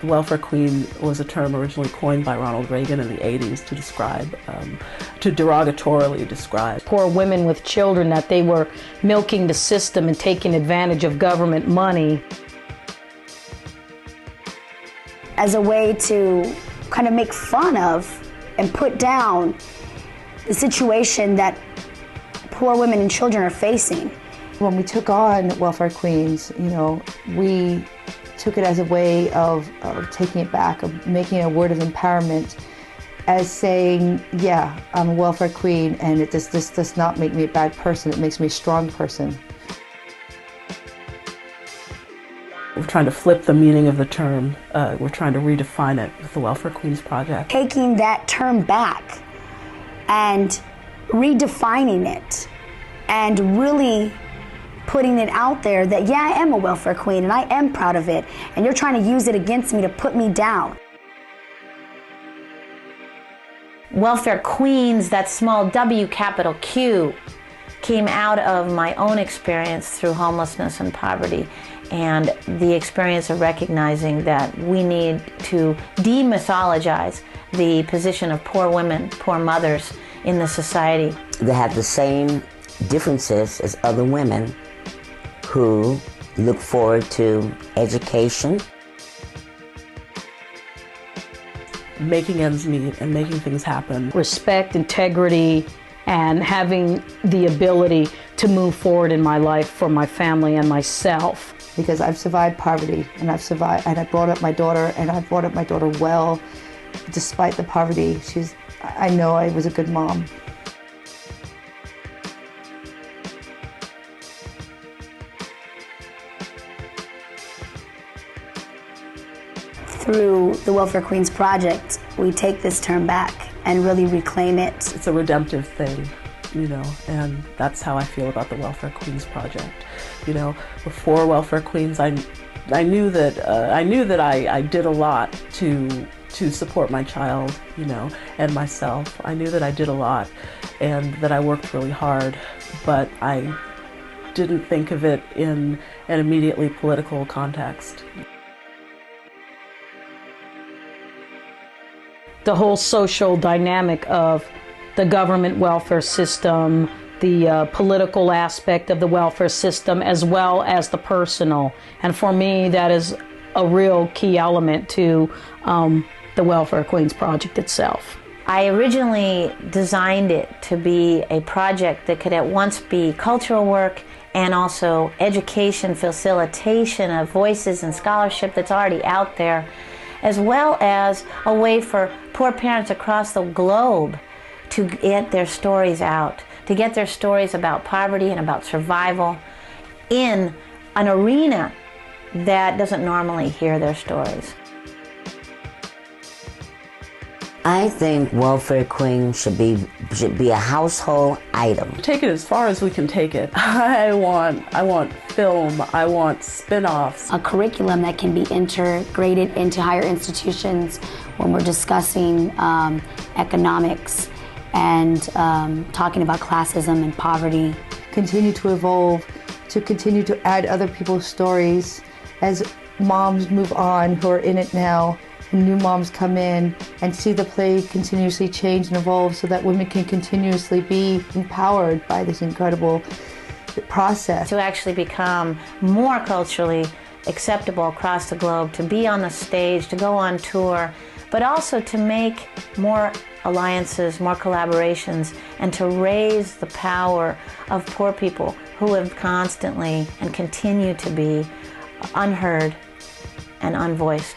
Welfare queen was a term originally coined by Ronald Reagan in the 80s to describe, to derogatorily describe poor women with children, that they were milking the system and taking advantage of government money. As a way to kind of make fun of and put down the situation that poor women and children are facing. When we took on Welfare Queens, we took it as a way of taking it back, of making a word of empowerment, as saying, yeah, I'm a welfare queen, and this does not make me a bad person, it makes me a strong person. We're trying to flip the meaning of the term. We're trying to redefine it with the Welfare Queens Project. Taking that term back and redefining it and really putting it out there that, yeah, I am a welfare queen and I am proud of it, and you're trying to use it against me to put me down. Welfare Queens, that small W, capital Q, came out of my own experience through homelessness and poverty, and the experience of recognizing that we need to demythologize the position of poor women, poor mothers in the society. They have the same differences as other women who look forward to education, making ends meet and making things happen. Respect, integrity, and having the ability to move forward in my life for my family and myself. Because I've survived poverty, and I brought up my daughter, and I brought up my daughter well, despite the poverty. I know I was a good mom. Through the Welfare Queens Project, we take this term back and really reclaim it. It's a redemptive thing, and that's how I feel about the Welfare Queens Project. Before Welfare Queens, I knew that I did a lot to support my child, and myself. I knew that I did a lot and that I worked really hard, but I didn't think of it in an immediately political context. The whole social dynamic of the government welfare system, the political aspect of the welfare system, as well as the personal. And for me, that is a real key element to the Welfare Queens Project itself. I originally designed it to be a project that could at once be cultural work and also education, facilitation of voices and scholarship that's already out there, as well as a way for poor parents across the globe to get their stories out, to get their stories about poverty and about survival in an arena that doesn't normally hear their stories. I think Welfare Queen should be a household item. Take it as far as we can take it. I want film, I want spin-offs. A curriculum that can be integrated into higher institutions when we're discussing economics and talking about classism and poverty. Continue to evolve, to continue to add other people's stories as moms move on who are in it now, and new moms come in, and see the play continuously change and evolve so that women can continuously be empowered by this incredible process. To actually become more culturally acceptable across the globe, to be on the stage, to go on tour, but also to make more alliances, more collaborations, and to raise the power of poor people who have constantly and continue to be unheard and unvoiced.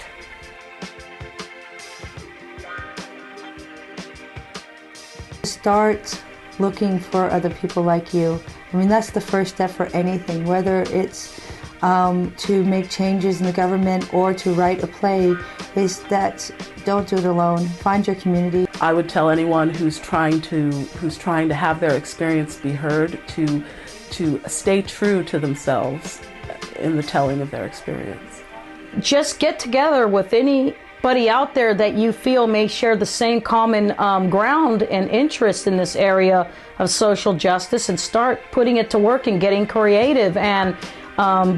Start looking for other people like you. I mean, that's the first step for anything, whether it's to make changes in the government or to write a play, is that don't do it alone. Find your community. I would tell anyone who's trying to have their experience be heard to stay true to themselves in the telling of their experience. Just get together with anybody out there that you feel may share the same common ground and interest in this area of social justice, and start putting it to work and getting creative and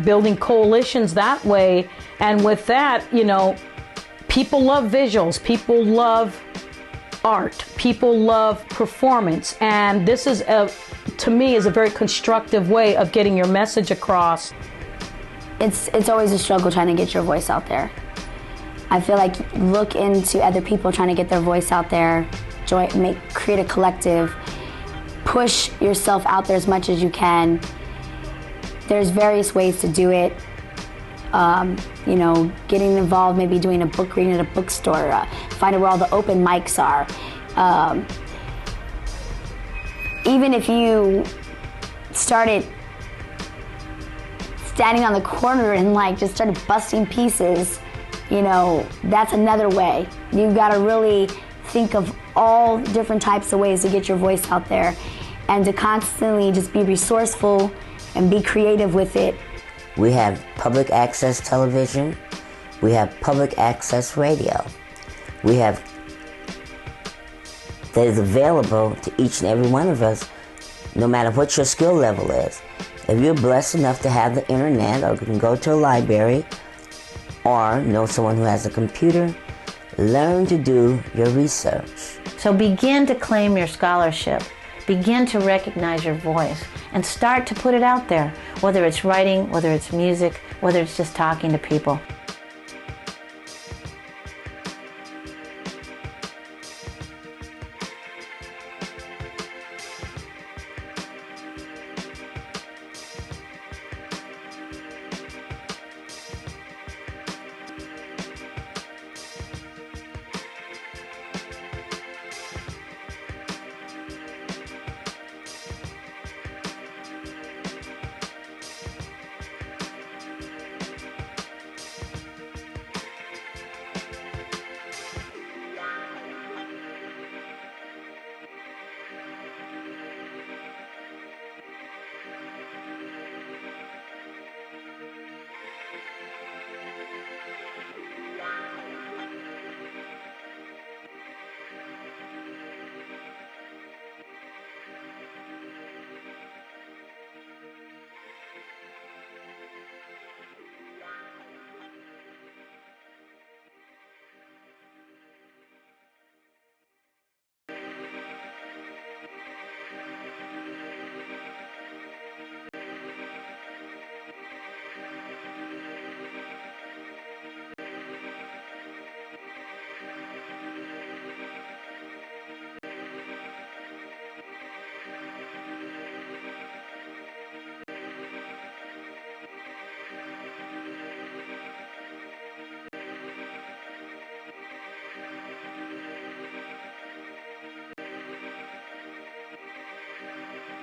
building coalitions that way. And with that, people love visuals, people love art, people love performance, and this is, to me, is a very constructive way of getting your message across. It's always a struggle trying to get your voice out there. I feel like look into other people trying to get their voice out there, create a collective, push yourself out there as much as you can. There's various ways to do it. You know, getting involved, maybe doing a book reading at a bookstore, finding where all the open mics are. Even if you started standing on the corner and like just started busting pieces, you know, that's another way. You've got to really think of all different types of ways to get your voice out there and to constantly just be resourceful and be creative with it. We have public access television. We have public access radio. We have that is available to each and every one of us, no matter what your skill level is. If you're blessed enough to have the internet, or you can go to a library, or know someone who has a computer, learn to do your research. So begin to claim your scholarship. Begin to recognize your voice and start to put it out there, whether it's writing, whether it's music, whether it's just talking to people.